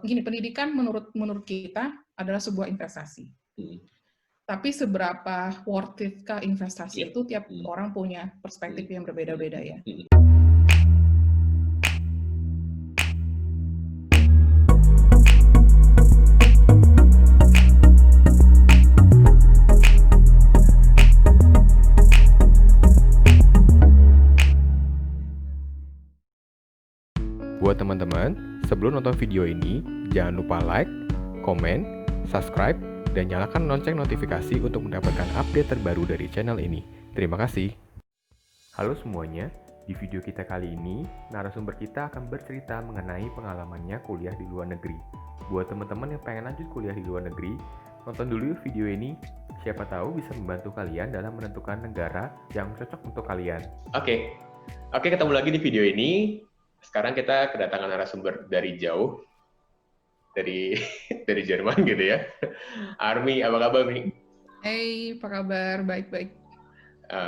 gini, pendidikan menurut kita adalah sebuah investasi. Tapi seberapa worth it-kah investasi itu, tiap orang punya perspektif yang berbeda-beda ya. Buat teman-teman, sebelum nonton video ini, jangan lupa like, komen, subscribe, dan nyalakan lonceng notifikasi untuk mendapatkan update terbaru dari channel ini. Terima kasih. Halo semuanya, di video kita kali ini, narasumber kita akan bercerita mengenai pengalamannya kuliah di luar negeri. Buat teman-teman yang pengen lanjut kuliah di luar negeri, nonton dulu video ini, siapa tahu bisa membantu kalian dalam menentukan negara yang cocok untuk kalian. Oke, ketemu lagi di video ini. Sekarang kita kedatangan narasumber dari jauh, dari Jerman gitu ya. Army, apa kabar Mi? Hey, apa kabar? Baik-baik.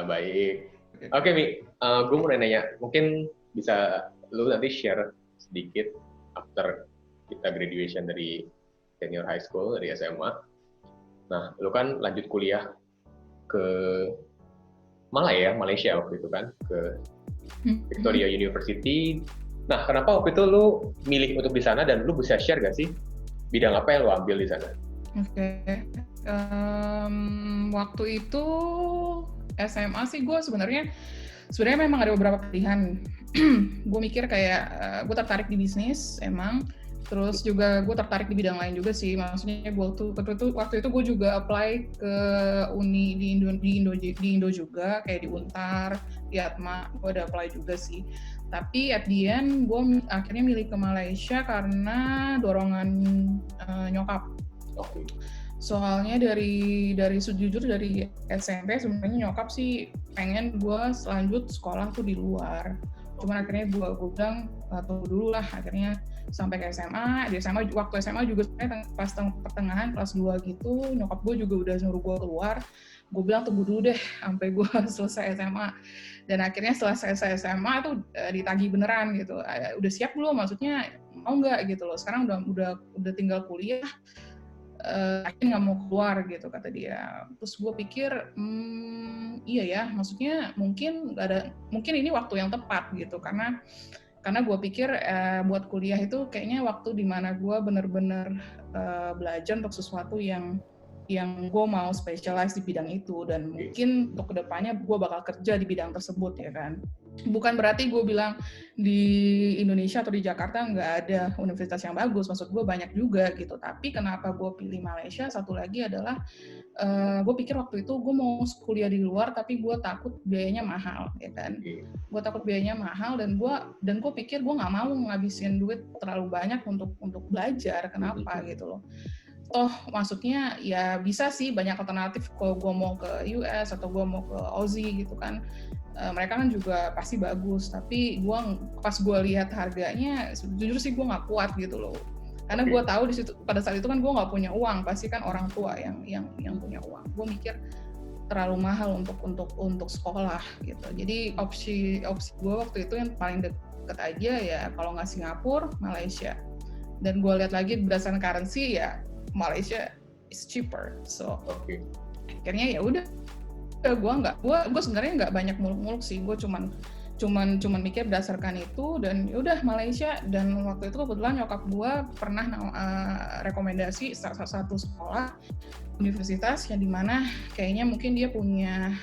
Baik. Oke Mi, gue mau nanya, mungkin bisa lu nanti share sedikit after kita graduation dari senior high school, dari SMA. Nah, lu kan lanjut kuliah ke Malaysia waktu itu kan, ke Victoria University. Nah, kenapa waktu itu lu milih untuk di sana, dan lu bisa share gak sih bidang apa yang lu ambil di sana? Oke. Waktu itu SMA sih gue sebenarnya memang ada beberapa pilihan. Gue mikir kayak gue tertarik di bisnis emang, terus juga gue tertarik di bidang lain juga sih. Maksudnya waktu itu gue juga apply ke uni di Indo juga, kayak di Untar, di Atma, gue ada apply juga sih. Tapi at the end gue akhirnya milih ke Malaysia karena dorongan nyokap. Okay. Soalnya dari SMP sebenarnya nyokap sih pengen gue lanjut sekolah tuh di luar. Cuman akhirnya gue bilang tunggu dulu lah, akhirnya sampai ke SMA. Di SMA waktu SMA juga pas pertengahan kelas 2 gitu, nyokap gue juga udah nyuruh gue keluar. Gue bilang tunggu dulu deh sampai gue selesai SMA. Dan akhirnya setelah selesai SMA itu ditagih beneran gitu. Udah siap belum? Maksudnya mau nggak gitu loh. Sekarang udah tinggal kuliah. Akhirnya nggak mau keluar gitu kata dia. Terus gue pikir iya ya, maksudnya mungkin ini waktu yang tepat gitu, karena gue pikir buat kuliah itu kayaknya waktu dimana gue bener-bener belajar untuk sesuatu yang gue mau specialize di bidang itu, dan mungkin untuk kedepannya gue bakal kerja di bidang tersebut ya kan. Bukan berarti gue bilang di Indonesia atau di Jakarta nggak ada universitas yang bagus, maksud gue banyak juga gitu. Tapi kenapa gue pilih Malaysia, satu lagi adalah gue pikir waktu itu gue mau kuliah di luar, tapi gue takut biayanya mahal ya kan. Gue takut biayanya mahal, dan gue pikir gue nggak mau ngabisin duit terlalu banyak untuk belajar. Kenapa gitu loh. Toh maksudnya ya bisa sih banyak alternatif kalau gue mau ke US atau gue mau ke Aussie gitu kan. Mereka kan juga pasti bagus, tapi pas gue lihat harganya, jujur sih gue nggak kuat gitu loh. Karena gue tahu di situ pada saat itu kan gue nggak punya uang, pasti kan orang tua yang punya uang. Gue mikir terlalu mahal untuk sekolah gitu. Jadi opsi gue waktu itu yang paling deket aja ya kalau nggak Singapura, Malaysia. Dan gue lihat lagi berdasarkan currency ya Malaysia is cheaper. So akhirnya ya udah. Gue sebenarnya nggak banyak muluk-muluk sih, gue cuman mikir berdasarkan itu, dan udah Malaysia. Dan waktu itu kebetulan nyokap gue pernah rekomendasi satu sekolah universitas yang dimana kayaknya mungkin dia punya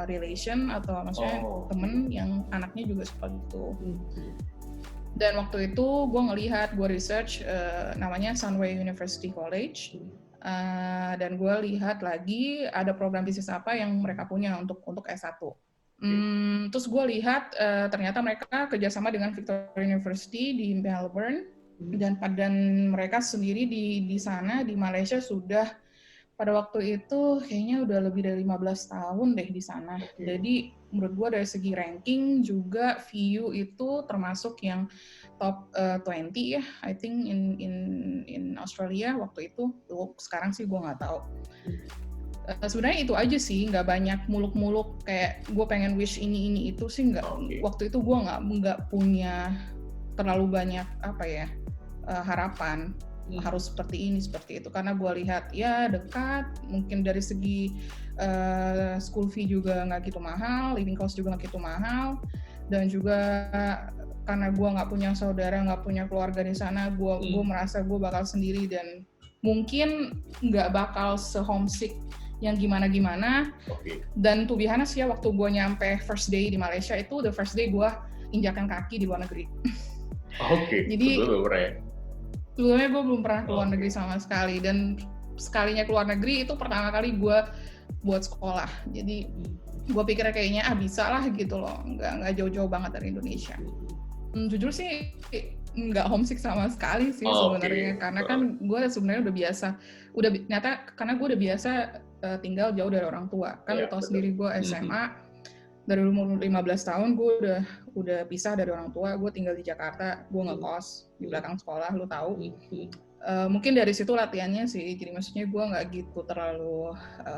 relation atau maksudnya temen yang anaknya juga seperti itu. Dan waktu itu gue ngelihat, gue research namanya Sunway University College. Dan gue lihat lagi ada program bisnis apa yang mereka punya untuk S1. Terus gue lihat ternyata mereka kerjasama dengan Victoria University di Melbourne, dan mereka sendiri di sana di Malaysia sudah pada waktu itu kayaknya udah lebih dari 15 tahun deh di sana. Jadi menurut gue dari segi ranking juga VU itu termasuk yang top 20 ya, I think in Australia waktu itu. Sekarang sih gue nggak tahu. Sebenarnya itu aja sih, nggak banyak muluk-muluk kayak gue pengen wish ini itu sih nggak. Waktu itu gue nggak punya terlalu banyak apa ya harapan harus seperti ini seperti itu, karena gue lihat ya dekat, mungkin dari segi school fee juga nggak gitu mahal, living cost juga nggak gitu mahal, dan juga karena gue nggak punya saudara, nggak punya keluarga di sana, gue merasa gue bakal sendiri dan mungkin nggak bakal se-homesick yang gimana-gimana. Dan to be honest ya, waktu gue nyampe first day di Malaysia itu the first day gue injakan kaki di luar negeri. Jadi sebelumnya gue belum pernah keluar negeri sama sekali, dan sekalinya keluar negeri itu pertama kali gue buat sekolah. Jadi gue pikir kayaknya bisa lah gitu loh, nggak jauh-jauh banget dari Indonesia. Jujur sih nggak homesick sama sekali sih sebenarnya, karena kan gue sebenarnya karena gue udah biasa tinggal jauh dari orang tua. Kan lu tau sendiri gue SMA dari umur 15 tahun gue udah pisah dari orang tua, gue tinggal di Jakarta, gue ngekos di belakang sekolah, lu tahu. Mungkin dari situ latihannya sih, jadi maksudnya gue nggak gitu terlalu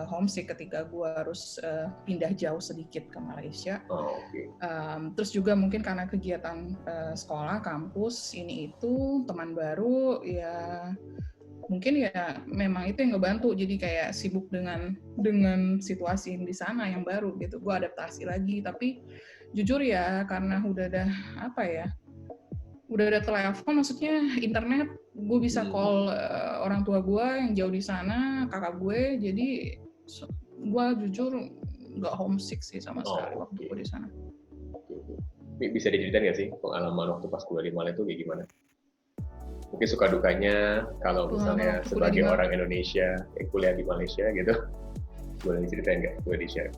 homesick ketika gue harus pindah jauh sedikit ke Malaysia. Terus juga mungkin karena kegiatan sekolah, kampus, ini itu, teman baru, ya mungkin ya memang itu yang ngebantu, jadi kayak sibuk dengan situasi di sana yang baru gitu, gue adaptasi lagi. Tapi jujur ya, karena udah ada telepon, maksudnya internet, gue bisa call orang tua gue yang jauh di sana, kakak gue, jadi gue jujur nggak homesick sih sama sekali waktu gue di sana. Bisa diceritain nggak sih pengalaman waktu pas kuliah di Malaysia itu kayak gimana? Mungkin suka dukanya kalau misalnya sebagai orang Indonesia yang kuliah di Malaysia gitu, boleh diceritain nggak? Boleh di-share?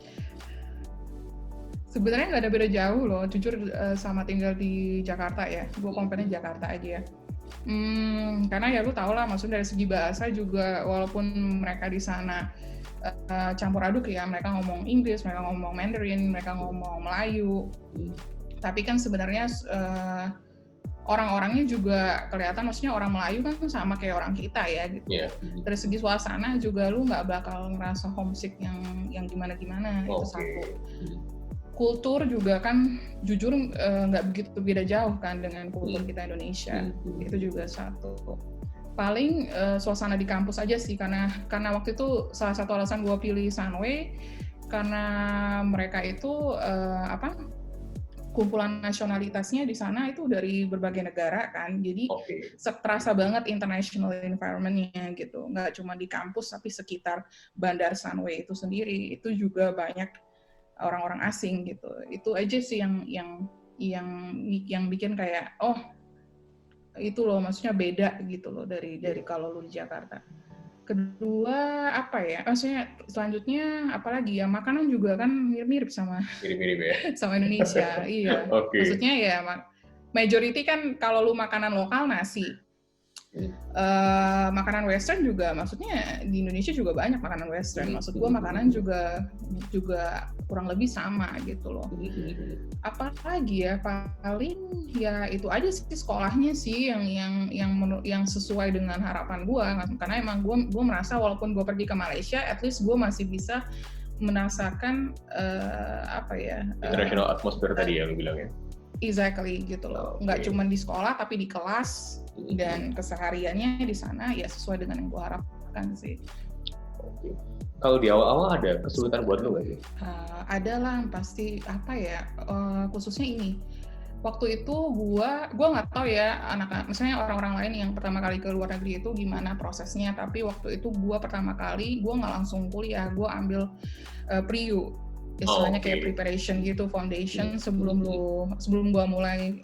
Sebenarnya nggak ada beda jauh loh, jujur sama tinggal di Jakarta ya. Gue compare-nya Jakarta aja ya. Karena ya lu tau lah, maksudnya dari segi bahasa juga, walaupun mereka di sana campur aduk ya, mereka ngomong Inggris, mereka ngomong Mandarin, mereka ngomong Melayu. Tapi kan sebenarnya orang-orangnya juga kelihatan, maksudnya orang Melayu kan sama kayak orang kita ya gitu. Dari segi suasana juga lu nggak bakal ngerasa homesick yang gimana-gimana, itu satu. Kultur juga kan jujur nggak begitu beda jauh kan dengan kultur kita Indonesia, itu juga satu. Paling suasana di kampus aja sih, karena waktu itu salah satu alasan gue pilih Sunway karena mereka itu kumpulan nasionalitasnya di sana itu dari berbagai negara kan, jadi terasa banget international environment-nya gitu, nggak cuma di kampus tapi sekitar bandar Sunway itu sendiri itu juga banyak orang-orang asing gitu. Itu aja sih yang bikin kayak itu loh, maksudnya beda gitu loh dari kalau lu di Jakarta. Kedua maksudnya selanjutnya apalagi ya, makanan juga kan mirip-mirip sama sama Indonesia. Iya. Maksudnya ya majority kan kalau lu makanan lokal nasi. Makanan western juga, maksudnya di Indonesia juga banyak makanan western, maksud gue makanan juga kurang lebih sama gitu loh. Apalagi ya, paling ya itu aja sih sekolahnya sih yang sesuai dengan harapan gue, karena emang gue merasa walaupun gue pergi ke Malaysia, at least gue masih bisa merasakan international atmosphere tadi yang lu bilang ya. Exactly gitu loh, nggak cuma di sekolah tapi di kelas dan kesehariannya di sana ya sesuai dengan yang gue harapkan sih. Kalau di awal-awal ada kesulitan buat lu nggak sih? Ada lah pasti, khususnya ini. Waktu itu gue nggak tahu ya misalnya orang-orang lain yang pertama kali ke luar negeri itu gimana prosesnya, tapi waktu itu gue pertama kali gue nggak langsung kuliah, gue ambil pre-U. Istilahnya kayak preparation gitu, foundation sebelum gua mulai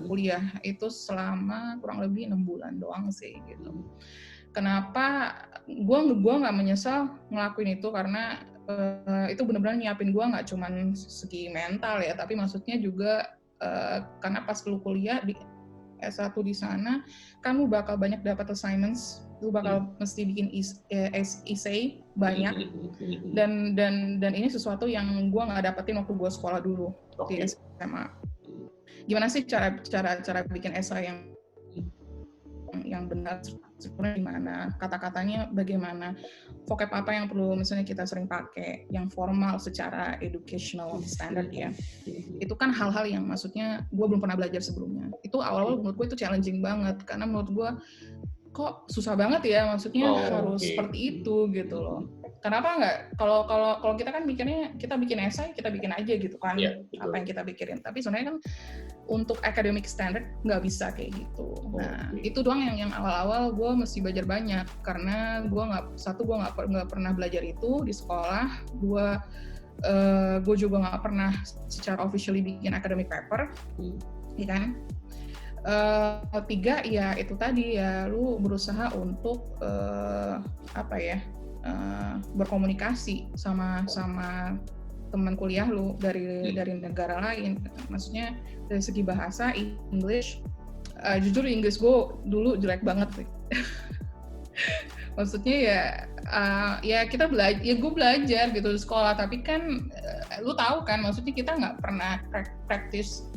kuliah itu selama kurang lebih 6 bulan doang sih gitu. Kenapa gua nggak menyesal ngelakuin itu, karena itu benar-benar nyiapin gua nggak cuman segi mental ya, tapi maksudnya juga karena pas lu kuliah di S1 di sana kan lu bakal banyak dapat assignments, lu bakal mesti bikin essay banyak, dan ini sesuatu yang gue nggak dapetin waktu gue sekolah dulu di SMA. Gimana sih cara bikin essay yang benar, strukturnya di mana, kata-katanya bagaimana, vocab apa yang perlu misalnya kita sering pakai, yang formal secara educational standard ya. Itu kan hal-hal yang maksudnya gue belum pernah belajar sebelumnya. Itu awal-awal menurut gue itu challenging banget, karena menurut gue kok susah banget ya, maksudnya harus seperti itu gitu loh. Kenapa nggak? Kalau kita kan mikirnya kita bikin esai, kita bikin aja gitu kan, apa yang kita pikirin. Tapi sebenarnya kan untuk academic standard nggak bisa kayak gitu. Nah itu doang yang awal-awal gue mesti belajar banyak, karena gue nggak pernah belajar itu di sekolah. Gue juga nggak pernah secara officially bikin academic paper, ya kan? 3 ya itu tadi ya, lu berusaha untuk berkomunikasi sama teman kuliah lu dari negara lain, maksudnya dari segi bahasa English. Jujur Inggris gue dulu jelek banget sih. Maksudnya ya kita belajar, ya gue belajar gitu di sekolah, tapi kan lu tahu kan, maksudnya kita nggak pernah practice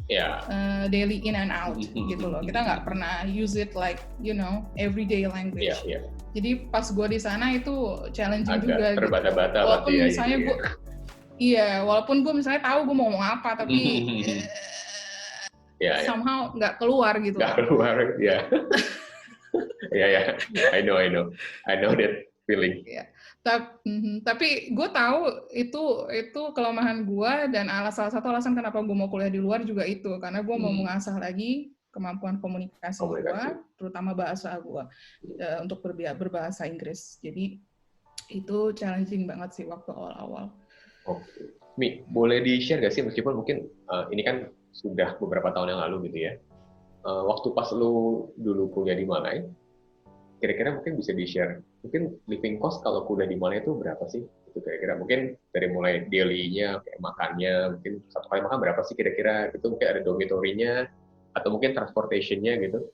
daily in and out gitu loh. Kita nggak pernah use it like everyday language. Jadi pas gue di sana itu challenging agak juga terbata-bata gitu. Walaupun misalnya gue walaupun gue misalnya tahu gue mau ngomong apa, tapi somehow nggak keluar gitu. Nggak keluar, ya. I know that feeling. Tapi gue tahu itu kelemahan gue, dan salah satu alasan kenapa gue mau kuliah di luar juga itu, karena gue mau mengasah lagi kemampuan komunikasi. gue, terutama bahasa gue, untuk berbahasa Inggris. Jadi itu challenging banget sih waktu awal-awal. Oke. Mi, boleh di-share nggak sih, meskipun mungkin ini kan sudah beberapa tahun yang lalu gitu ya, waktu pas lu dulu kuliah di Malai, kira-kira mungkin bisa di-share, mungkin living cost kalau kuliah di Malai itu berapa sih? Itu kira-kira mungkin dari mulai daily-nya, kayak makannya, mungkin satu kali makan berapa sih kira-kira, gitu mungkin ada dormitory-nya, atau mungkin transportation-nya gitu.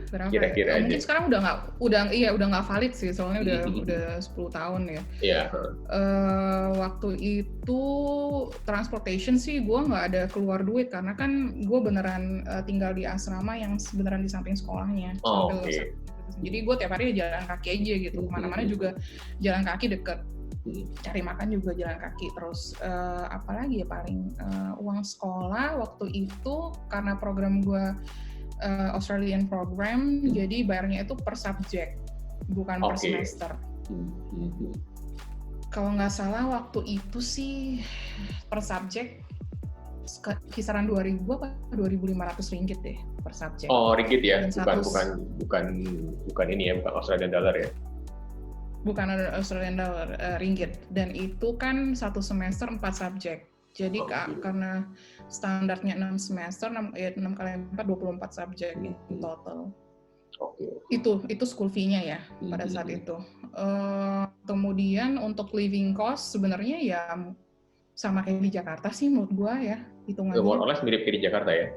Berapa kira-kira ya? Mungkin sekarang udah nggak valid sih, soalnya udah 10 tahun ya. Waktu itu transportation sih gue nggak ada keluar duit, karena kan gue beneran tinggal di asrama yang beneran di samping sekolahnya. Jadi gue tiap hari jalan kaki aja gitu, kemana-mana juga jalan kaki deket. Cari makan juga jalan kaki. Terus apalagi ya, paling uang sekolah waktu itu, karena program gue Australian program, jadi bayarnya itu per subjek, bukan per semester. Kalau nggak salah waktu itu sih per subjek kisaran 2.000 apa 2.500 ringgit deh per subjek. Oh, ringgit ya, bukan ini ya, bukan Australian dollar ya. Bukan Australian dollar, ringgit. Dan itu kan satu semester 4 subjek. Jadi karena standarnya 6 semester, 6 kali 4, 24 subjek in total. Itu school fee-nya ya pada saat itu. Kemudian untuk living cost sebenarnya ya sama kayak di Jakarta sih menurut gua ya, hitungannya. More or less mirip kayak di Jakarta ya?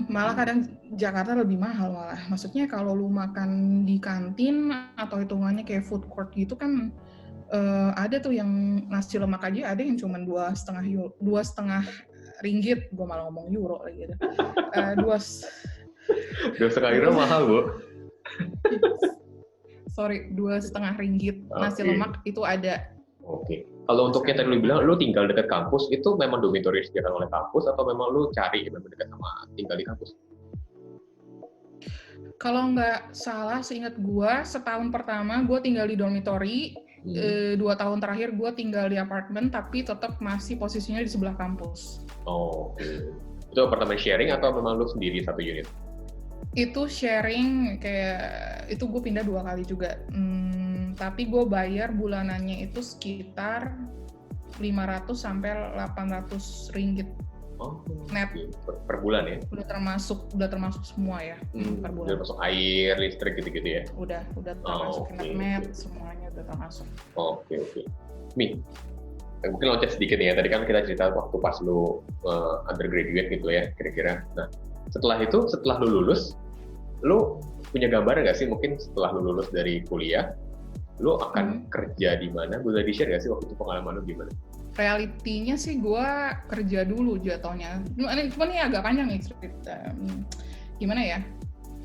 Malah kadang Jakarta lebih mahal malah. Maksudnya kalau lu makan di kantin atau hitungannya kayak food court gitu kan, ada tuh yang nasi lemak aja ada yang cuma 2,5 ringgit, gue malah ngomong euro lagi ada. 2,5 euro mahal, Bu. Sorry, 2,5 ringgit nasi lemak itu ada. Kalau untuk yang tadi lu bilang, lu tinggal dekat kampus, itu memang dormitory disediakan oleh kampus atau memang lu cari memang dekat sama tinggal di kampus? Kalau nggak salah, seingat gue, setahun pertama gue tinggal di dormitory. 2 tahun terakhir gue tinggal di apartemen, tapi tetap masih posisinya di sebelah kampus. Itu apartemen sharing atau memang lu sendiri satu unit? Itu sharing, kayak itu gue pindah 2 kali juga. Tapi gue bayar bulanannya itu sekitar 500 sampai 800 ringgit net per bulan ya? Udah termasuk semua ya, per bulan. Udah termasuk air, listrik gitu-gitu ya? Udah termasuk internet, semuanya udah termasuk. Oke. Mi, mungkin loncat sedikit nih ya, tadi kan kita cerita waktu pas lu undergraduate gitu ya, kira-kira. Nah, setelah lu lulus, lu punya gambaran nggak sih mungkin setelah lu lulus dari kuliah, lu akan kerja di mana? Boleh di-share nggak sih waktu itu pengalaman lu gimana? realitinya sih gue kerja dulu jatuhnya. Cuman ini agak panjang nih cerita. Gimana ya?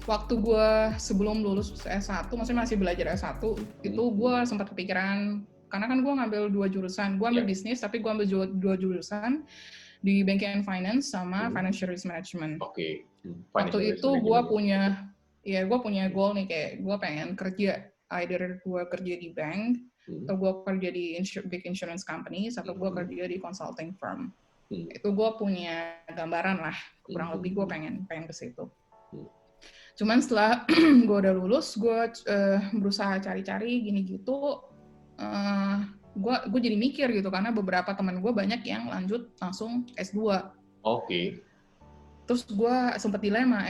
Waktu gue sebelum lulus S1, maksudnya masih belajar S1, itu gue sempat kepikiran, karena kan gue ngambil 2 jurusan. Gue ambil bisnis, tapi gue ambil 2 jurusan di Banking and Finance sama Financial Risk Management. Oke. Waktu itu gue punya goal nih, kayak gue pengen kerja, either gue kerja di bank, atau gue kerja di big insurance companies, atau gue kerja di consulting firm. Itu gue punya gambaran lah, kurang lebih gue pengen ke situ. Cuman setelah gue udah lulus, gue berusaha cari-cari gini gitu, gue jadi mikir gitu, karena beberapa teman gue banyak yang lanjut langsung S2. Oke. Terus gue sempat dilema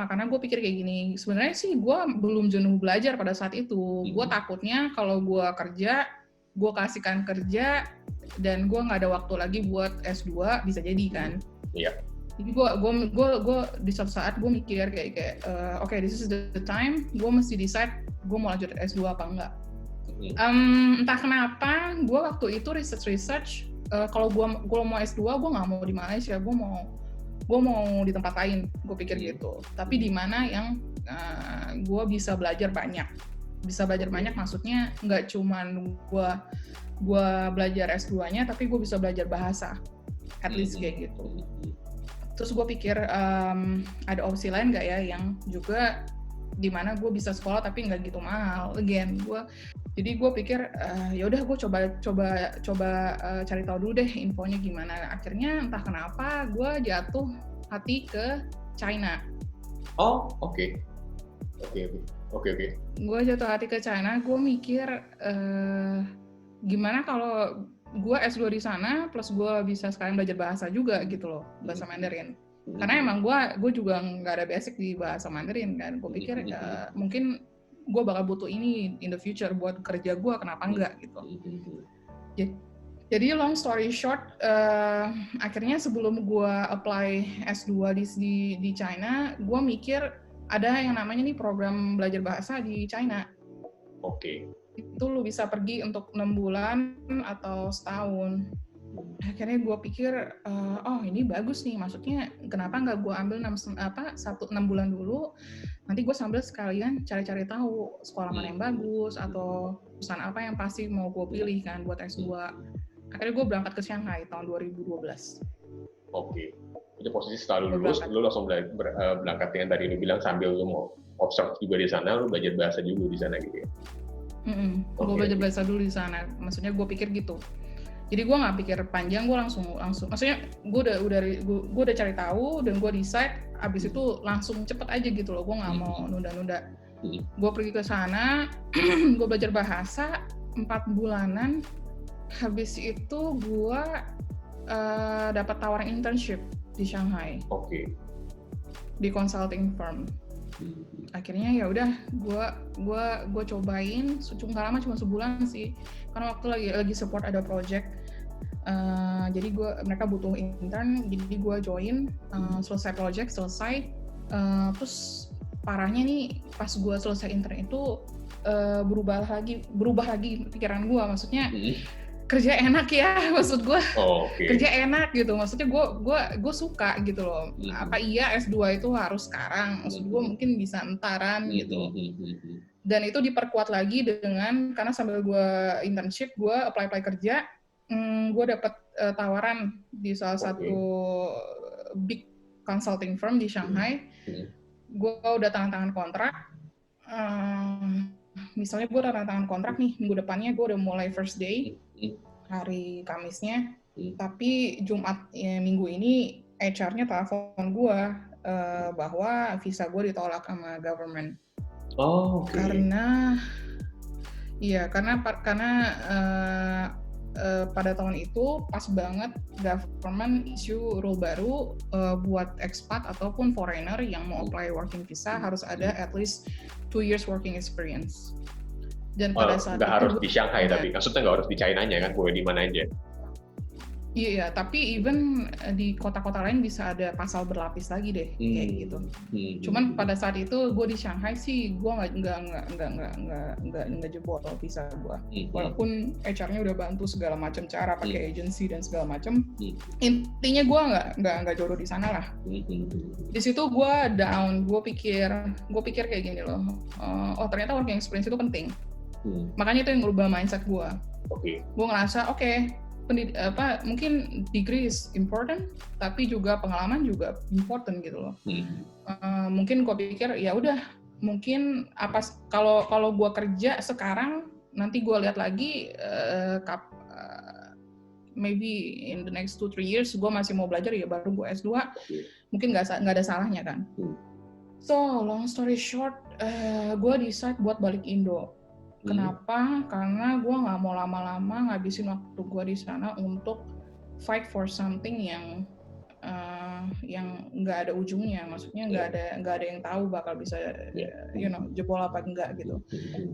karena gue pikir kayak gini, sebenarnya sih gue belum jenuh belajar pada saat itu. Gue takutnya kalau gue kerja, gue kasihkan kerja, dan gue nggak ada waktu lagi buat S2, bisa jadi kan. Iya. Jadi gue di suatu saat gue mikir kayak okay, this is the time, gue mesti decide gue mau lanjut S2 apa enggak. Entah kenapa gue waktu itu research kalau gue mau S2 gue nggak mau di Malaysia, gue mau di tempat lain, gue pikir gitu. Tapi di mana yang gue bisa belajar banyak. Bisa belajar banyak maksudnya nggak cuman gue belajar S2-nya, tapi gue bisa belajar bahasa, at least kayak gitu. Terus gue pikir ada opsi lain nggak ya yang juga di mana gue bisa sekolah tapi nggak gitu mahal. Jadi gue pikir ya udah gue coba cari tahu dulu deh infonya gimana. Akhirnya entah kenapa gue jatuh hati ke China. Oh, oke. Gue jatuh hati ke China. Gue mikir gimana kalau gue S2 di sana plus gue bisa sekalian belajar bahasa juga gitu loh, bahasa Mandarin. Karena emang gue juga nggak ada basic di bahasa Mandarin kan. Gue pikir mungkin gue bakal butuh ini in the future buat kerja gue, kenapa enggak gitu. Jadi long story short, akhirnya sebelum gue apply S2 di China, gue mikir ada yang namanya nih program belajar bahasa di China. Oke. Itu lu bisa pergi untuk 6 bulan atau setahun. Akhirnya gue pikir, oh ini bagus nih, maksudnya kenapa nggak gue ambil 6 bulan dulu, nanti gue sambil sekalian cari-cari tahu sekolah mana yang bagus, atau perusahaan apa yang pasti mau gue pilih kan buat S2. Akhirnya gue berangkat ke Shanghai tahun 2012. Oke. Itu posisi setelah lu lulus, lu langsung berangkat dengan tadi lu bilang sambil lu mau observe juga di sana, lu belajar bahasa juga di sana gitu ya? Gue belajar bahasa dulu di sana, maksudnya gue pikir gitu. Jadi gue nggak pikir panjang, gue langsung, maksudnya gue udah cari tahu dan gue decide, abis itu langsung cepet aja gitu loh, gue nggak mau nunda-nunda. Gue pergi ke sana, gue belajar bahasa 4 bulanan, habis itu gue dapat tawaran internship di Shanghai. Oke. Di consulting firm. Akhirnya ya udah gue cobain, nggak lama, cuma sebulan sih, karena waktu lagi support ada project, jadi mereka butuh intern, jadi gue join, selesai project, terus parahnya nih pas gue selesai intern itu berubah lagi pikiran gue, maksudnya kerja enak ya, maksud gue. Kerja enak gitu, maksudnya gue suka gitu loh. Apa iya S2 itu harus sekarang, maksud gue mungkin bisa entaran gitu. Dan itu diperkuat lagi dengan, karena sambil gue internship, gue apply kerja, gue dapat tawaran di salah satu big consulting firm di Shanghai. Gue udah tangan kontrak, misalnya gue udah tangan kontrak nih, minggu depannya gue udah mulai first day, hari Kamisnya, tapi Jumat minggu ini HR-nya telepon gue bahwa visa gue ditolak sama government. Karena pada tahun itu pas banget government issue rule baru buat expat ataupun foreigner yang mau apply working visa harus ada at least 2 years working experience. Dan pada saat nggak harus di Shanghai, tapi maksudnya nggak harus di China-nya kan, boleh di mana aja? Iya, tapi even di kota-kota lain bisa ada pasal berlapis lagi deh, kayak gitu. Cuman pada saat itu gue di Shanghai sih, gue nggak jebol visa gue. Walaupun HR-nya udah bantu segala macam cara pakai agency dan segala macam. Intinya gue nggak jodoh di sana lah. Di situ gue down, gue pikir kayak gini loh. Oh ternyata working experience itu penting. Makanya itu yang merubah mindset gue. Gue ngerasa mungkin degree is important, tapi juga pengalaman juga important gitu loh. Mungkin gue pikir ya udah, mungkin kalau gue kerja sekarang, nanti gue lihat lagi maybe in the next 2-3 years gue masih mau belajar ya baru gue S2, mungkin nggak ada salahnya kan. So long story short, gue decide buat balik Indo. Kenapa? Karena gue nggak mau lama-lama ngabisin waktu gue di sana untuk fight for something yang nggak ada ujungnya. Maksudnya nggak ada yang tahu bakal bisa jebol apa enggak gitu.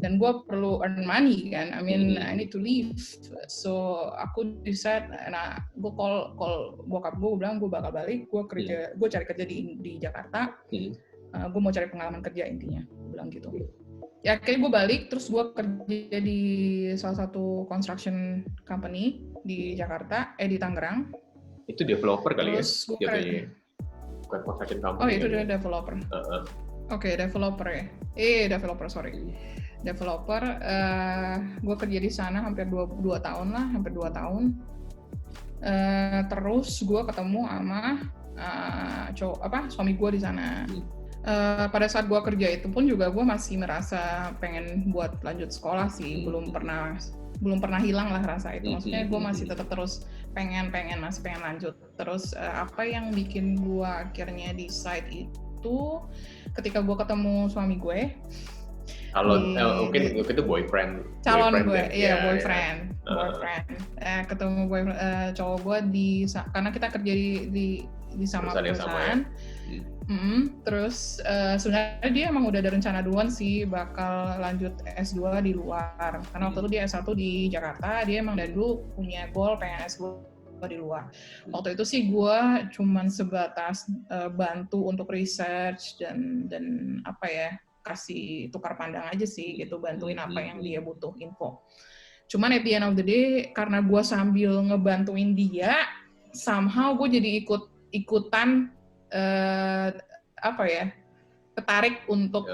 Dan gue perlu earn money kan. I mean I need to leave. So aku decide. Nah gue call bokap gue bilang gue bakal balik. Gue cari kerja di Jakarta. Gue mau cari pengalaman kerja intinya. Gue bilang gitu. Ya akhirnya gue balik, terus gue kerja di salah satu construction company di Jakarta, di Tangerang. Itu developer kali terus ya? Bukan construction company. Oh itu dia developer. Oke, developer ya. Developer, sorry. Developer, gue kerja di sana hampir 2 tahun lah, hampir 2 tahun. Terus gue ketemu sama suami gue di sana. Pada saat gue kerja itu pun juga gue masih merasa pengen buat lanjut sekolah sih, belum pernah hilang lah rasa itu. Maksudnya gue masih tetap terus masih pengen lanjut. Terus apa yang bikin gue akhirnya decide itu ketika gue ketemu suami gue. Mungkin itu boyfriend. Calon gue, boyfriend. Ketemu cowok gue karena kita kerja di sama perusahaan. Terus sebenarnya dia emang udah ada rencana duluan sih bakal lanjut S2 di luar. Karena waktu itu dia S1 di Jakarta, dia emang dari dulu punya goal pengen S2 di luar. Waktu itu sih gue cuman sebatas bantu untuk research dan kasih tukar pandang aja sih gitu, bantuin apa yang dia butuh info. Cuman at the end of the day, karena gue sambil ngebantuin dia, somehow gue jadi ikutan tertarik untuk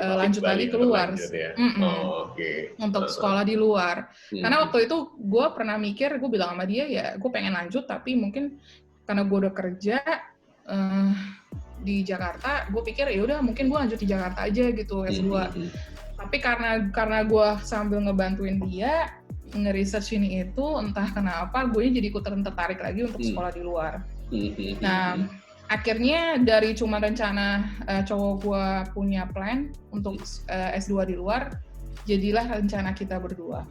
lanjut lagi keluar, untuk sekolah di luar. Karena waktu itu gue pernah mikir, gue bilang sama dia ya, gue pengen lanjut, tapi mungkin karena gue udah kerja di Jakarta, gue pikir ya udah mungkin gue lanjut di Jakarta aja gitu S2. Tapi karena gue sambil ngebantuin dia nge-research ini itu, entah kenapa gue jadi ikutan tertarik lagi untuk sekolah di luar. Nah, akhirnya dari cuma rencana cowok gue punya plan untuk S2 di luar, jadilah rencana kita berdua.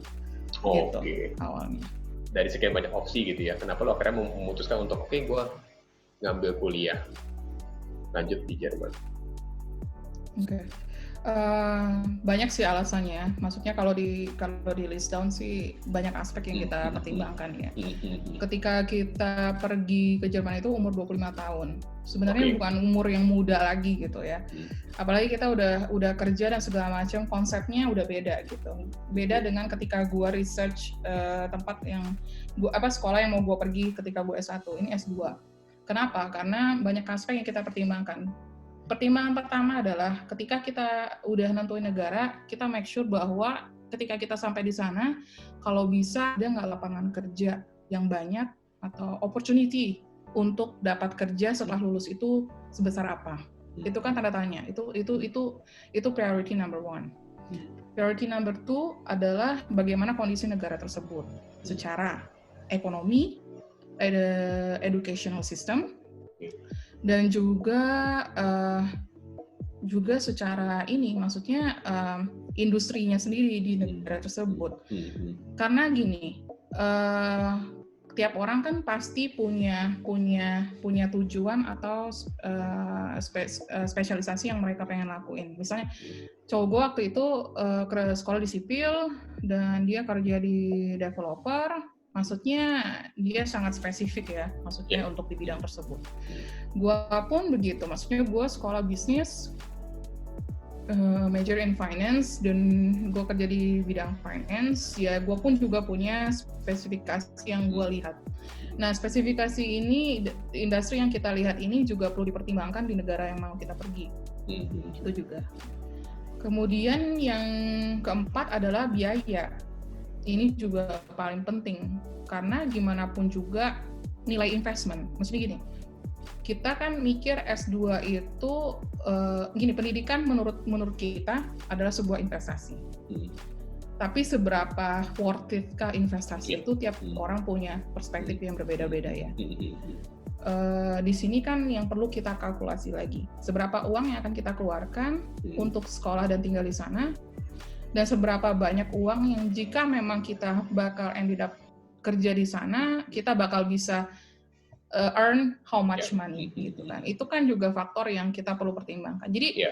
Gitu awalnya. Dari sekian banyak opsi gitu ya, kenapa lo akhirnya memutuskan untuk gue ngambil kuliah lanjut di Jerman? Banyak sih alasannya. Maksudnya kalau di list down sih banyak aspek yang kita pertimbangkan ya. Ketika kita pergi ke Jerman itu umur 25 tahun. Sebenarnya bukan umur yang muda lagi gitu ya. Apalagi kita udah kerja dan segala macam, konsepnya udah beda gitu. Beda dengan ketika gua research tempat yang sekolah yang mau gua pergi ketika gua S1, ini S2. Kenapa? Karena banyak aspek yang kita pertimbangkan. Pertimbangan pertama adalah ketika kita udah nentuin negara, kita make sure bahwa ketika kita sampai di sana, kalau bisa ada nggak lapangan kerja yang banyak atau opportunity untuk dapat kerja setelah lulus itu sebesar apa? Itu kan tanda tanya. Itu priority number 1. Priority number 2 adalah bagaimana kondisi negara tersebut secara ekonomi, educational system, dan juga secara maksudnya industrinya sendiri di negara tersebut. Karena gini, tiap orang kan pasti punya tujuan atau spesialisasi yang mereka pengen lakuin. Misalnya cowok gue waktu itu ke sekolah di sipil dan dia kerja di developer. Maksudnya dia sangat spesifik ya, maksudnya untuk di bidang tersebut. Gua pun begitu, maksudnya gua sekolah bisnis, major in finance, dan gue kerja di bidang finance, ya gue pun juga punya spesifikasi yang gue lihat. Nah, spesifikasi ini, industri yang kita lihat ini juga perlu dipertimbangkan di negara yang mau kita pergi. Itu juga. Kemudian yang keempat adalah biaya. Ini juga paling penting, karena gimana pun juga nilai investment. Maksudnya gini, kita kan mikir S2 itu pendidikan menurut kita adalah sebuah investasi. Tapi seberapa worth it-kah investasi itu tiap orang punya perspektif yang berbeda-beda ya. Di sini kan yang perlu kita kalkulasi lagi, seberapa uang yang akan kita keluarkan untuk sekolah dan tinggal di sana, dan seberapa banyak uang yang jika memang kita bakal ended up kerja di sana, kita bakal bisa earn how much money gitu kan. Itu kan juga faktor yang kita perlu pertimbangkan. Jadi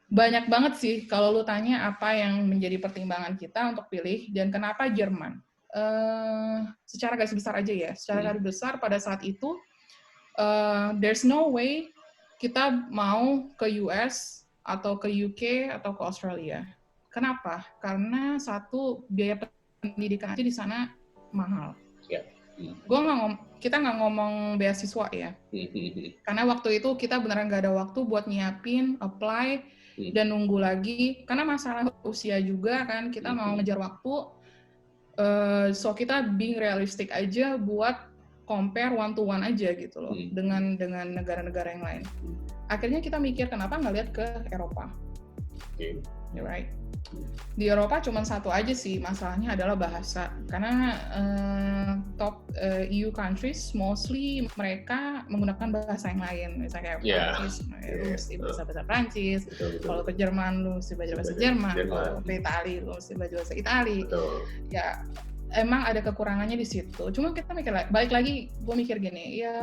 banyak banget sih kalau lu tanya apa yang menjadi pertimbangan kita untuk pilih dan kenapa Jerman. Secara garis besar aja ya. Secara garis besar pada saat itu there's no way kita mau ke US atau ke UK atau ke Australia. Kenapa? Karena satu, biaya pendidikan aja di sana mahal. Kita nggak ngomong beasiswa ya, karena waktu itu kita beneran nggak ada waktu buat nyiapin, apply, dan nunggu lagi, karena masalah usia juga kan, kita mau ngejar waktu, so kita being realistic aja buat compare one to one aja gitu loh, dengan negara-negara yang lain. Akhirnya kita mikir kenapa nggak lihat ke Eropa, right? Di Eropa cuma satu aja sih masalahnya adalah bahasa, karena top EU countries mostly mereka menggunakan bahasa yang lain, misalnya kayak Prancis, lu mesti bahasa Prancis, kalau ke Jerman lu mesti belajar bahasa Jerman, kalau ke Itali lu mesti belajar bahasa Itali. Ya emang ada kekurangannya di situ. Cuma kita mikir balik lagi, gue mikir gini, ya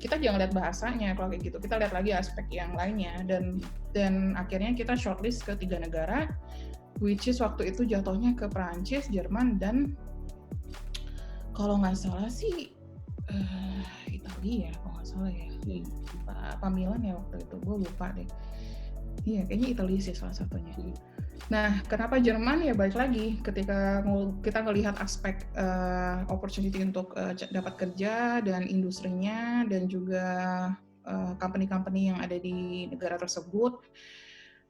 kita jangan lihat bahasanya kalau kayak gitu, kita lihat lagi aspek yang lainnya, dan akhirnya kita shortlist ke 3 negara, which is waktu itu jatuhnya ke Perancis, Jerman, dan kalau nggak salah sih Italia ya, kalau nggak salah ya, apa Milan ya waktu itu, gue lupa deh. Iya, kayaknya Italia sih salah satunya. Nah, kenapa Jerman? Ya balik lagi, ketika kita ngelihat aspek opportunity untuk dapat kerja dan industrinya, dan juga company-company yang ada di negara tersebut,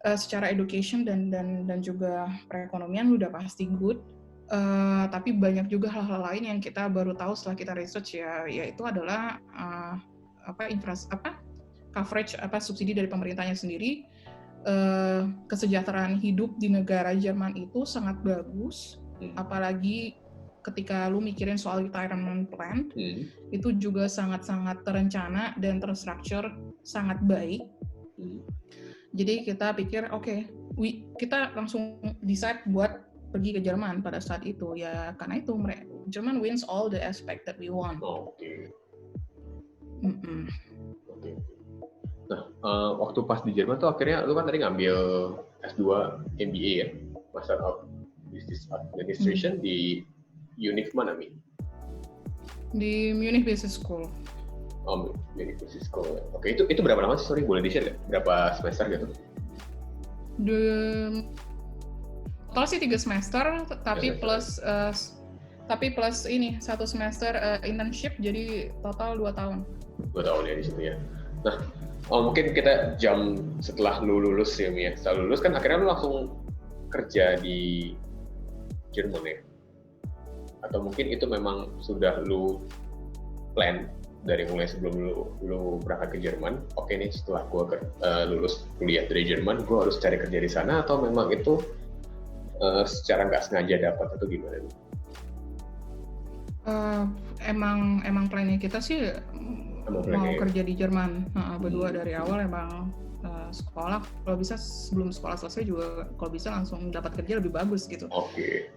secara education dan juga perekonomian udah pasti good. Tapi banyak juga hal-hal lain yang kita baru tahu setelah kita research ya, yaitu adalah coverage subsidi dari pemerintahnya sendiri. Kesejahteraan hidup di negara Jerman itu sangat bagus, apalagi ketika lu mikirin soal retirement plan, itu juga sangat-sangat terencana dan terstruktur sangat baik. Jadi kita pikir kita langsung decide buat pergi ke Jerman pada saat itu ya, karena itu Jerman wins all the aspect that we want. Nah, waktu pas di Jerman tuh akhirnya lu kan tadi ngambil S2 MBA ya, Master of Business Administration di Munich mana, Mi? Di Munich Business School. Oh, Munich Business School. Oke, itu berapa lama sih? Sorry, boleh di-share nggak? Berapa semester gitu? Total sih 3 semester, tapi plus ini 1 semester internship, jadi total 2 tahun. 2 tahun ya di situ ya. Nah, mungkin kita setelah lu lulus ya, Mi ya. Setelah lulus kan akhirnya lu langsung kerja di Jerman ya? Atau mungkin itu memang sudah lu plan dari mulai sebelum lu berangkat ke Jerman, oke nih setelah gue lulus kuliah dari Jerman, gue harus cari kerja di sana, atau memang itu secara nggak sengaja dapat, atau gimana nih? Emang plannya kita sih mau kerja di Jerman. Berdua dari awal emang sekolah, kalau bisa sebelum sekolah selesai juga kalau bisa langsung dapat kerja lebih bagus gitu.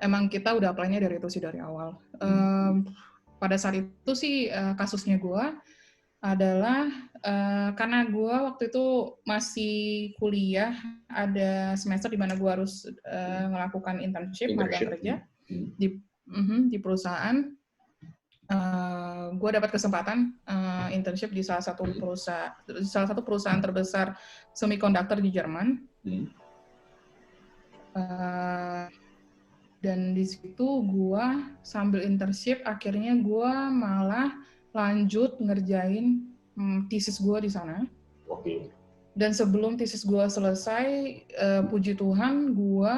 Emang kita udah plannya dari itu sih dari awal. Pada saat itu sih kasusnya gue adalah karena gue waktu itu masih kuliah, ada semester di mana gue harus melakukan internship magang kerja di perusahaan. gue dapat kesempatan internship di salah satu perusahaan terbesar semikonduktor di Jerman. Dan di situ gue sambil internship akhirnya gue malah lanjut ngerjain tesis gue di sana. Oke. Dan sebelum tesis gue selesai, puji Tuhan gue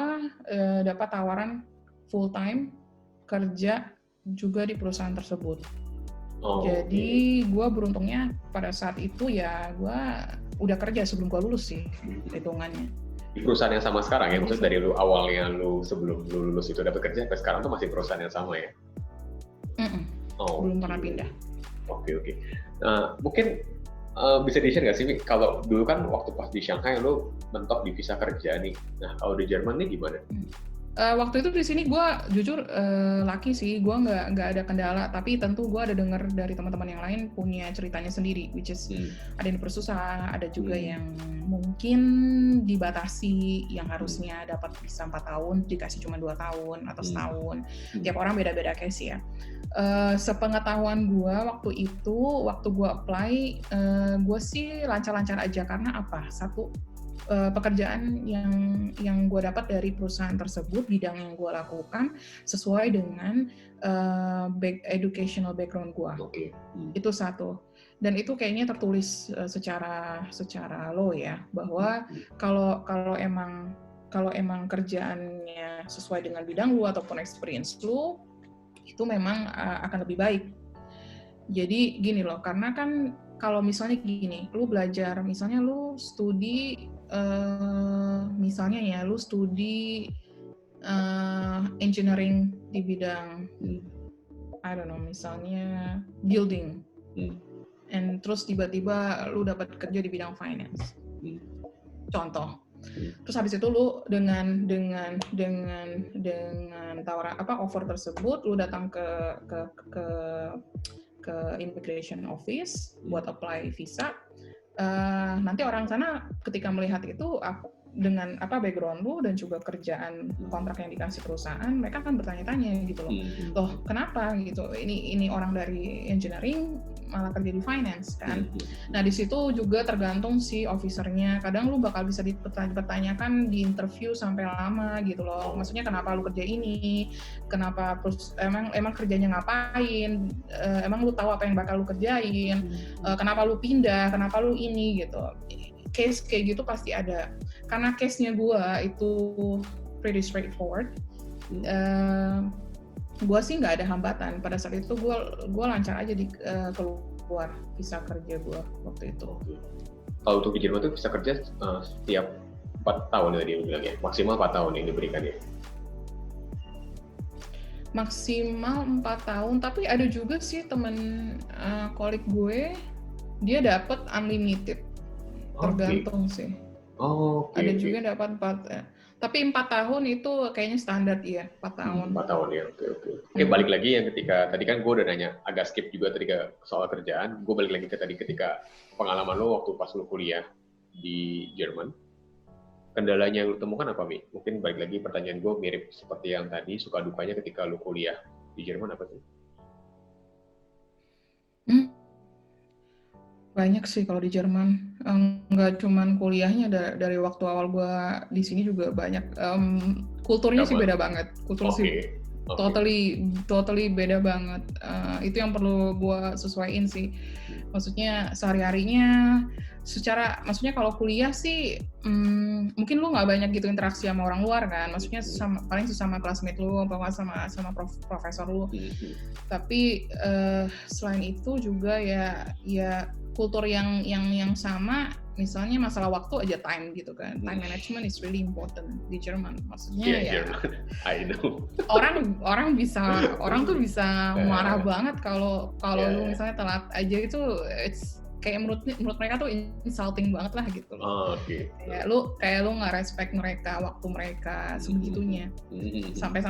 dapat tawaran full time kerja juga di perusahaan tersebut. Jadi gue beruntungnya pada saat itu ya gue udah kerja sebelum gue lulus sih hitungannya. Di perusahaan yang sama sekarang ya, maksudnya dari sebelum lu lulus itu dapat kerja sampai sekarang tuh masih perusahaan yang sama ya? Belum pernah pindah. Oke. Mungkin bisa di-share nggak sih, kalau dulu kan waktu pas di Shanghai lu mentok di visa kerja nih, nah kalau di Jerman nih gimana? Waktu itu di sini gue jujur lucky sih, gue nggak ada kendala, tapi tentu gue ada dengar dari teman-teman yang lain punya ceritanya sendiri, which is ada yang dipersusah, ada juga yang mungkin dibatasi, yang harusnya dapat visa 4 tahun dikasih cuma 2 tahun atau setahun. Tiap orang beda-beda case ya. Sepengetahuan gue waktu gue apply, gue sih lancar-lancar aja karena apa? Satu, pekerjaan yang gue dapat dari perusahaan tersebut, bidang yang gue lakukan sesuai dengan educational background gue. Itu satu. Dan itu kayaknya tertulis secara law ya, bahwa kalau emang kerjaannya sesuai dengan bidang lu ataupun experience lu, itu memang akan lebih baik. Jadi gini loh, karena kan kalau misalnya gini, lu belajar, misalnya lu studi engineering di bidang I don't know, misalnya building, and terus tiba-tiba lu dapat kerja di bidang finance, contoh. Terus habis itu lu dengan tawaran offer tersebut, lu datang ke immigration office buat apply visa. Nanti orang sana ketika melihat itu dengan background lu dan juga kerjaan kontrak yang dikasih perusahaan, mereka akan bertanya-tanya gitu loh. Loh, kenapa gitu? Ini orang dari engineering malah kerja di finance kan. Nah, di situ juga tergantung si officernya. Kadang lu bakal bisa dipertanyakan di interview sampai lama gitu loh. Maksudnya kenapa lu kerja ini? Kenapa emang kerjanya ngapain? Emang lu tahu apa yang bakal lu kerjain? Kenapa lu pindah? Kenapa lu ini gitu. Case kayak gitu pasti ada. Karena case-nya gue itu pretty straightforward. Gue sih nggak ada hambatan. Pada saat itu gue lancar aja keluar visa kerja gue waktu itu. Kalau untuk di Jerman tuh visa kerja setiap 4 tahun tadi yang bilang ya, maksimal 4 tahun yang diberikan ya? Maksimal 4 tahun, tapi ada juga sih temen kolik gue, dia dapat unlimited. Tergantung sih. Ada juga yang dapat 4. Tapi 4 tahun itu kayaknya standar ya, 4 tahun. 4 tahun ya, oke. Balik lagi yang ketika, tadi kan gue udah nanya, agak skip juga tadi ke soal kerjaan, gue balik lagi ke tadi ketika pengalaman lo waktu pas lo kuliah di Jerman. Kendalanya yang lo temukan apa, Mi? Mungkin balik lagi pertanyaan gue mirip seperti yang tadi, suka dukanya ketika lo kuliah di Jerman apa sih? Banyak sih kalau di Jerman, nggak cuman kuliahnya, dari waktu awal gue di sini juga banyak. Kulturnya sih beda banget, sih totally beda banget. Itu yang perlu gue sesuaiin sih. Maksudnya sehari-harinya, maksudnya kalau kuliah sih mungkin lu nggak banyak gitu interaksi sama orang luar kan. Maksudnya paling sesama classmate lu, atau sama profesor lu. Tapi selain itu juga ya kultur yang sama, misalnya masalah waktu aja, time gitu kan. Time management is really important di Jerman. Maksudnya Jerman. I know. Orang tuh bisa marah banget kalau lu misalnya telat aja, itu it's kayak menurut mereka tuh insulting banget lah gitu loh. Kayak lu nggak respect mereka, waktu mereka sebegitunya. Sampai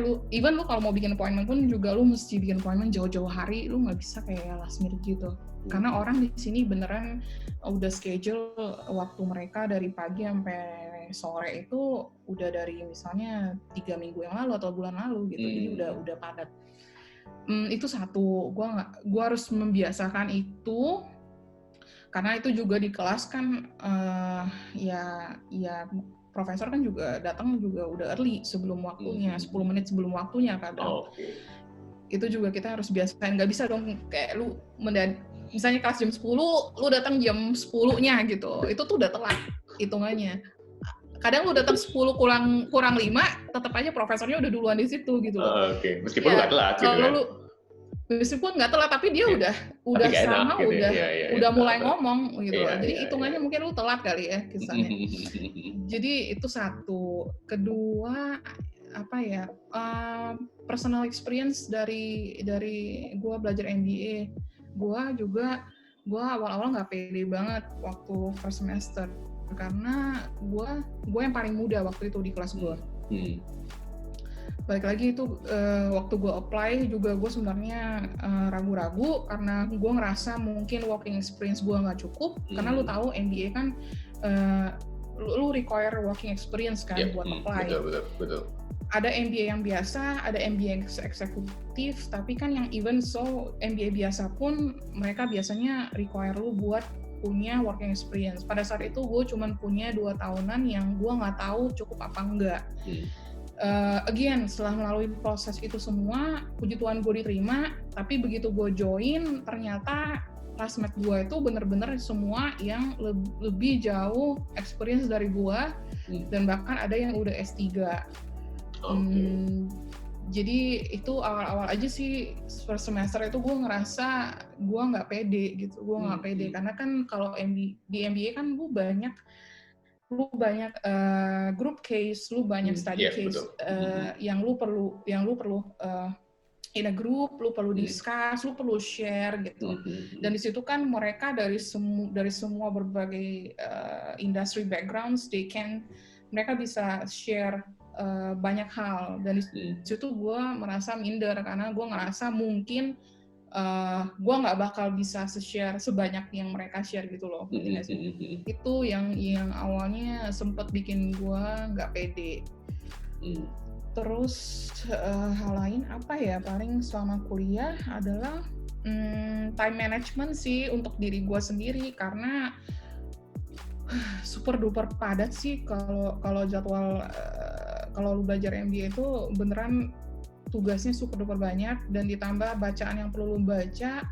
lu kalau mau bikin appointment pun juga lu mesti bikin appointment jauh-jauh hari, lu nggak bisa kayak last minute gitu. Karena orang di sini beneran udah schedule waktu mereka dari pagi sampai sore itu udah dari misalnya 3 minggu yang lalu atau bulan lalu gitu. Jadi udah padat. Itu satu, gue harus membiasakan itu, karena itu juga di kelas kan ya profesor kan juga datang juga udah early sebelum waktunya, 10 menit sebelum waktunya kadang. Itu juga kita harus biasain, nggak bisa dong kayak lu misalnya kelas jam 10, lu datang jam 10-nya gitu, itu tuh udah telat hitungannya. Kadang lu datang 10 kurang 5, tetap aja profesornya udah duluan di situ gitu loh. Meskipun nggak telat gitu kan. Meskipun nggak telat, tapi dia udah sama, gitu udah mulai ngomong gitu. Jadi hitungannya mungkin lu telat kali ya kisahnya. Jadi itu satu. Kedua, apa ya, personal experience dari gue belajar MBA. Gue awal-awal nggak pede banget waktu first semester, karena gue yang paling muda waktu itu di kelas gue. Balik lagi itu waktu gue apply juga gue sebenarnya ragu-ragu, karena gue ngerasa mungkin working experience gue nggak cukup. Karena lu tahu MBA kan lu require working experience kan buat apply. Betul. Ada MBA yang biasa, ada MBA eksekutif, tapi kan yang even so MBA biasa pun mereka biasanya require lu buat punya working experience. Pada saat itu gue cuma punya 2 tahunan yang gue nggak tahu cukup apa enggak. Again, setelah melalui proses itu semua, puji Tuhan gue diterima, tapi begitu gue join, ternyata classmate gue itu bener-bener semua yang lebih jauh experience dari gue, dan bahkan ada yang udah S3. Jadi itu awal-awal aja sih, first semester itu gue ngerasa gue nggak pede gitu, karena kan kalau di MBA kan lu banyak group case, lu banyak study case yang lu perlu in a group, lu perlu discuss, lu perlu share gitu. Dan di situ kan mereka dari semua berbagai industry backgrounds, mereka bisa share banyak hal. Dan di situ gue merasa minder, karena gue ngerasa mungkin gue nggak bakal bisa share sebanyak yang mereka share gitu loh. Itu yang awalnya sempet bikin gue nggak pede. Terus hal lain apa ya, paling selama kuliah adalah time management sih untuk diri gue sendiri, karena super duper padat sih kalau jadwal kalau lu belajar MBA itu beneran tugasnya super duper banyak, dan ditambah bacaan yang perlu lu baca,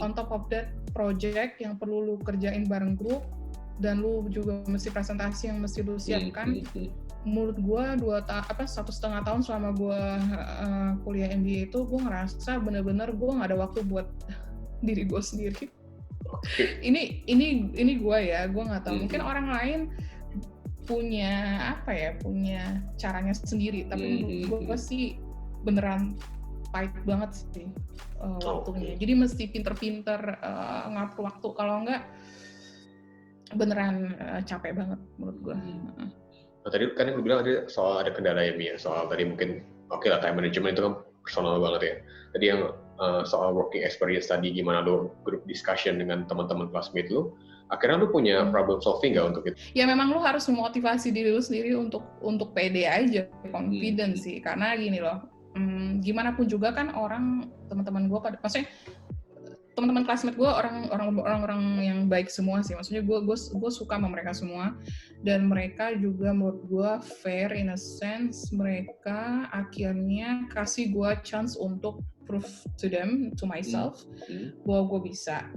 on top of that project yang perlu lu kerjain bareng grup, dan lu juga mesti presentasi yang mesti lu siapkan. Menurut gue 1,5 tahun selama gue kuliah MBA itu, gue ngerasa bener-bener gue nggak ada waktu buat diri gue sendiri. Ini gue ya, gue nggak tahu. Mungkin orang lain punya caranya sendiri, tapi menurut gue sih beneran tight banget sih waktunya. Jadi mesti pinter-pinter ngatur waktu, kalau enggak beneran capek banget menurut gue. Tadi kan lu bilang tadi soal ada kendala ya, Mia, soal tadi mungkin lah time management itu kan personal banget ya. Tadi yang soal working experience tadi, gimana lu group discussion dengan teman-teman classmate lu, akhirnya lu punya problem solving nggak untuk itu? Ya memang lu harus memotivasi diri lu sendiri untuk pede aja, confident sih, karena gini loh, gimana pun juga kan teman-teman gue maksudnya teman-teman classmate gue orang-orang yang baik semua sih, maksudnya gue suka sama mereka semua, dan mereka juga menurut gue fair in a sense. Mereka akhirnya kasih gue chance untuk prove to myself bahwa gue bisa.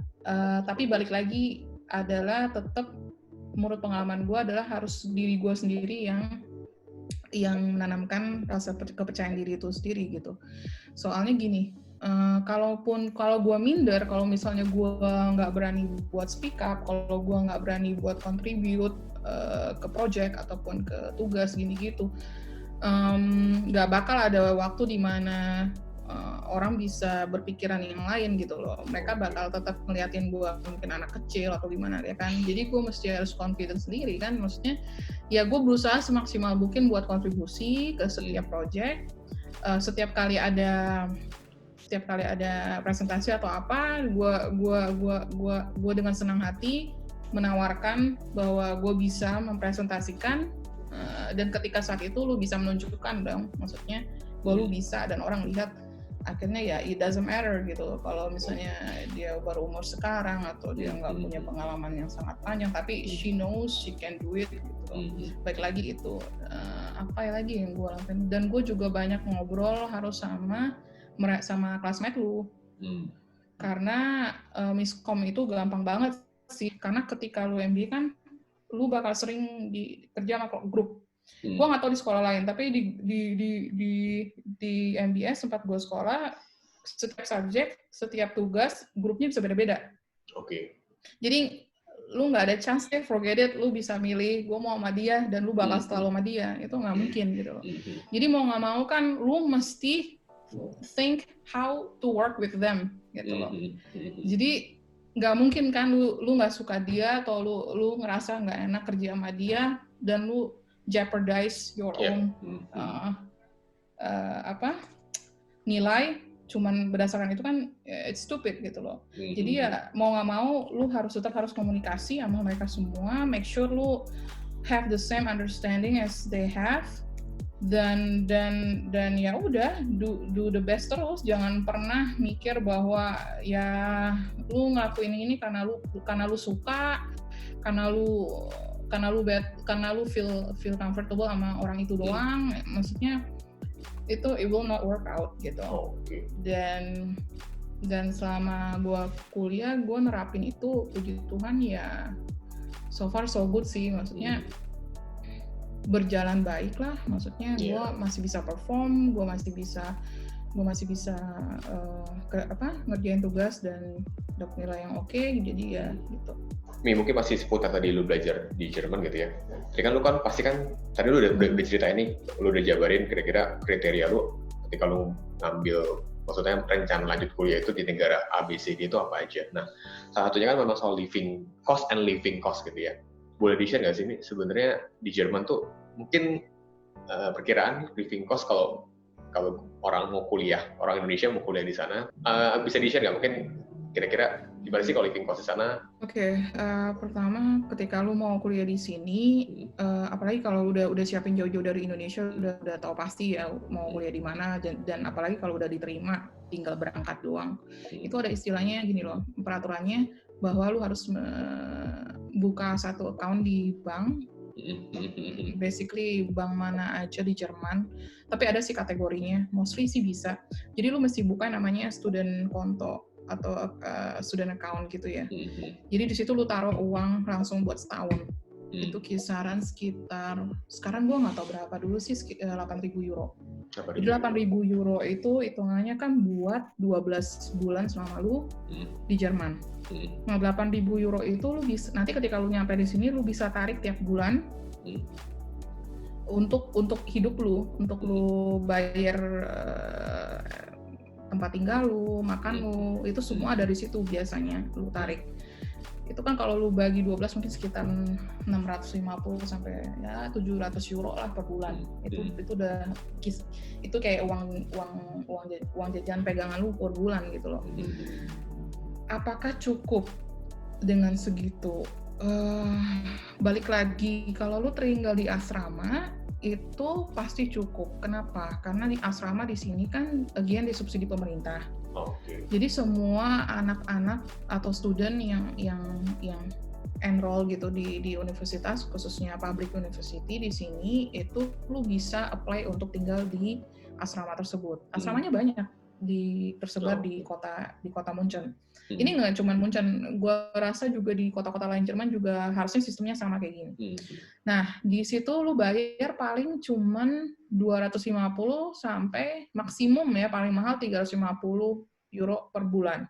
Tapi balik lagi adalah tetap menurut pengalaman gue adalah harus diri gue sendiri yang menanamkan rasa kepercayaan diri itu sendiri gitu. Soalnya gini, kalau gue minder, kalau misalnya gue nggak berani buat speak up, kalau gue nggak berani buat contribute ke project ataupun ke tugas gini gitu, nggak bakal ada waktu di mana orang bisa berpikiran yang lain gitu loh. Mereka bakal tetap ngeliatin gue mungkin anak kecil atau gimana ya kan. Jadi gue mesti harus confident sendiri kan. Maksudnya ya gue berusaha semaksimal mungkin buat kontribusi ke setiap project. Setiap kali ada presentasi atau apa, gue dengan senang hati menawarkan bahwa gue bisa mempresentasikan, dan ketika saat itu lu bisa menunjukkan dong, maksudnya bahwa lu bisa, dan orang lihat akhirnya ya it doesn't matter gitu kalau misalnya dia baru umur sekarang atau dia nggak punya pengalaman yang sangat panjang, tapi she knows she can do it gitu. Baik lagi itu apa lagi yang gue lakukan, dan gue juga banyak ngobrol harus sama classmate lu. Karena miskom itu gampang banget sih, karena ketika lu MBA kan lu bakal sering kerja sama grup. Gue nggak tahu di sekolah lain, tapi di MBS tempat gue sekolah, setiap subjek, setiap tugas, grupnya bisa beda-beda. Oke. Jadi lu nggak ada chance deh, forget it, lu bisa milih gue mau sama dia dan lu bakal selalu sama dia, itu nggak mungkin gitu loh. Jadi mau nggak mau kan lu mesti think how to work with them gitu loh. Jadi nggak mungkin kan lu nggak suka dia atau lu ngerasa nggak enak kerja sama dia dan lu jeopardize your own nilai cuman berdasarkan itu kan it's stupid gitu loh. Jadi ya mau nggak mau lu tetap harus komunikasi sama mereka semua, make sure lu have the same understanding as they have, dan ya udah do the best terus. Jangan pernah mikir bahwa ya lu ngelakuin ini karena lu suka, karena lu feel comfortable sama orang itu doang. Maksudnya itu it will not work out gitu. Dan selama gue kuliah gue nerapin itu, puji Tuhan ya so far so good sih. Maksudnya berjalan baik lah. Maksudnya gue masih bisa perform, gue masih bisa ngerjain tugas dan dapat nilai yang oke. Jadi ya gitu. Mungkin masih seputar tadi lu belajar di Jerman gitu ya. Jadi kan lu kan pasti kan tadi lu udah cerita ini, lu udah jabarin kira-kira kriteria lu ketika lu ngambil, maksudnya rencana lanjut kuliah itu di negara ABCD itu apa aja. Nah, salah satunya kan memang soal living cost gitu ya. Boleh di-share nggak sih ini sebenarnya di Jerman tuh mungkin perkiraan living cost kalau orang Indonesia mau kuliah di sana, bisa di-share nggak mungkin kira-kira gimana sih kalau living cost di sana? Oke, pertama ketika lu mau kuliah di sini, apalagi kalau udah siapin jauh-jauh dari Indonesia, udah tahu pasti ya mau kuliah di mana, dan apalagi kalau udah diterima tinggal berangkat doang. Itu ada istilahnya gini loh, peraturannya bahwa lu harus buka satu account di bank, basically bank mana aja di Jerman, tapi ada sih kategorinya, mostly sih bisa. Jadi lu mesti buka namanya student konto atau student account gitu ya. Jadi di situ lu taruh uang langsung buat setahun. Itu kisaran sekitar, sekarang gua nggak tahu berapa dulu sih, 8.000 euro. Jadi 8.000 euro itu hitungannya kan buat 12 bulan selama lu di Jerman. Nah 8.000 euro itu lu bisa, nanti ketika lu nyampe di sini lu bisa tarik tiap bulan untuk hidup lu, untuk lu bayar tempat tinggal lu, makan lu, itu semua dari situ biasanya lu tarik. Itu kan kalau lu bagi 12 mungkin sekitar 650 sampai ya 700 euro lah per bulan. Itu udah itu kayak uang jajan pegangan lu per bulan gitu loh. Apakah cukup dengan segitu? Balik lagi, kalau lu tinggal di asrama itu pasti cukup. Kenapa? Karena di asrama di sini kan again disubsidi pemerintah. Jadi semua anak-anak atau student yang enroll gitu di universitas, khususnya public university di sini, itu lu bisa apply untuk tinggal di asrama tersebut. Asramanya banyak tersebar di kota Munchen. Ini nggak cuma Munchen, gue rasa juga di kota-kota lain Jerman juga harusnya sistemnya sama kayak gini. Nah, di situ lu bayar paling cuman 250 sampai maksimum ya paling mahal 350 euro per bulan.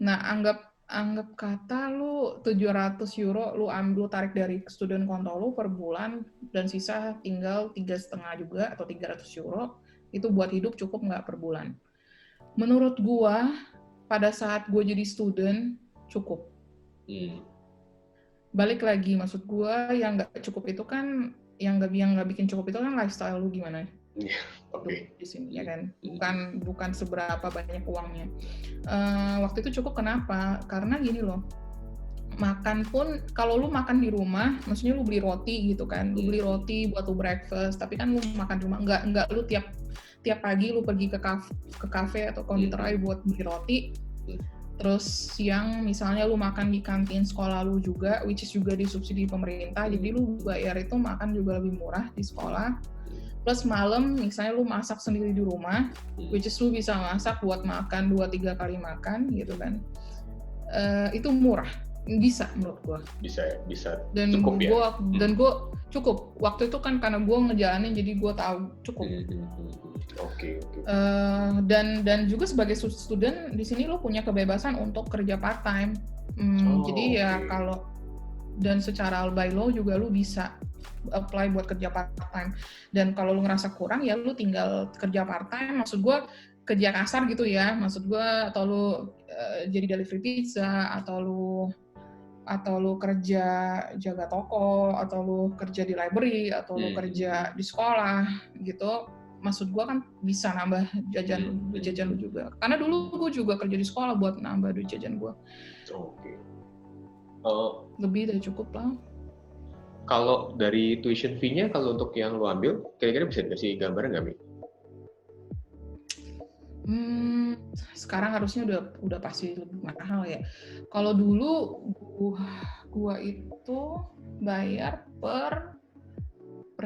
Nah, anggap kata lu 700 euro lu tarik dari student konto lu per bulan, dan sisa tinggal 3,5 juga atau 300 euro, itu buat hidup cukup nggak per bulan? Menurut gua, pada saat gua jadi student, cukup. Balik lagi, maksud gua yang nggak cukup itu kan, yang nggak bikin cukup itu kan lifestyle lu gimana? Di sini ya kan, bukan seberapa banyak uangnya. Waktu itu cukup kenapa? Karena gini loh, makan pun kalau lu makan di rumah, maksudnya lu beli roti gitu kan, lu beli roti buat lu breakfast, tapi kan lu makan di rumah, nggak lu tiap tiap pagi lu pergi ke kafe atau konditori buat beli roti. Terus siang misalnya lu makan di kantin sekolah lu juga, which is juga disubsidi pemerintah, jadi lu bayar itu makan juga lebih murah di sekolah. Plus malam misalnya lu masak sendiri di rumah, which is lu bisa masak buat makan 2-3 kali makan gitu kan. Itu murah, bisa menurut gua. Bisa dan cukup ya. Dan gua cukup. Waktu itu kan karena gua ngejalanin jadi gua tahu cukup. Oke. Dan juga sebagai student di sini lo punya kebebasan untuk kerja part time. Jadi ya kalau dan secara by law juga lo bisa apply buat kerja part time. Dan kalau lo ngerasa kurang ya lo tinggal kerja part time. Maksud gue kerja kasar gitu ya. Maksud gue atau lo jadi delivery pizza atau lo kerja jaga toko atau lo kerja di library atau lo kerja di sekolah gitu. Maksud gue kan bisa nambah duit jajan lu juga. Karena dulu gue juga kerja di sekolah buat nambah duit jajan gue. Oke. Lebih dari cukup lah. Kalau dari tuition fee-nya, kalau untuk yang lu ambil, kira-kira bisa dikasih gambaran nggak, Mi? Sekarang harusnya udah pasti lebih mahal ya. Kalau dulu gue itu bayar per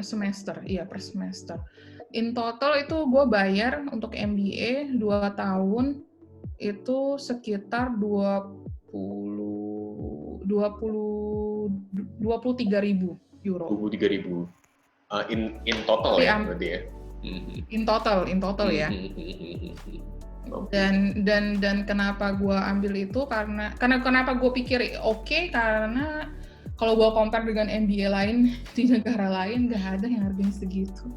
semester. Iya, per semester. In total itu gue bayar untuk MBA 2 tahun itu sekitar 23.000 euro. 23.000 in total ya berarti ya. In total ya. Dan kenapa gue ambil itu karena kenapa gue pikir oke, karena kalau gue compare dengan MBA lain di negara lain nggak ada yang harganya segitu.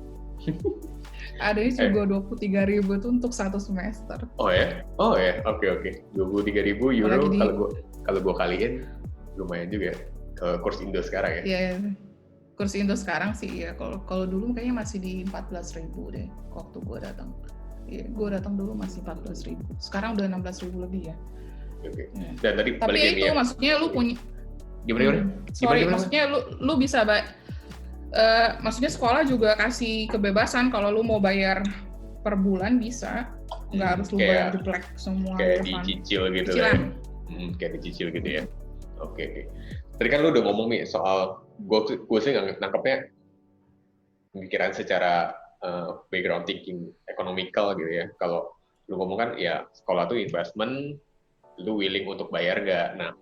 Adanya juga 23.000 itu untuk 1 semester. Oh ya, oke. 23.000 euro kalau gue kaliin lumayan juga ke kurs Indo sekarang ya. Iya, kurs Indo sekarang sih ya. Kalau dulu kayaknya masih di 14.000 deh waktu gue datang. Iya, gue datang dulu masih 14.000. Sekarang udah 16.000 lebih ya. Oke. Dan tadi tapi itu maksudnya lu punya gimana? Maksudnya lu bisa maksudnya sekolah juga kasih kebebasan kalau lu mau bayar per bulan bisa, nggak harus lu bayar jeblek semua. Kayak dicicil gitu lah. Kayak dicicil gitu ya. Oke. Tadi kan lu udah ngomong nih soal gue sih nangkepnya pemikiran secara background thinking economical gitu ya. Kalau lu ngomong kan ya sekolah tuh investment, lu willing untuk bayar nggak? Nah,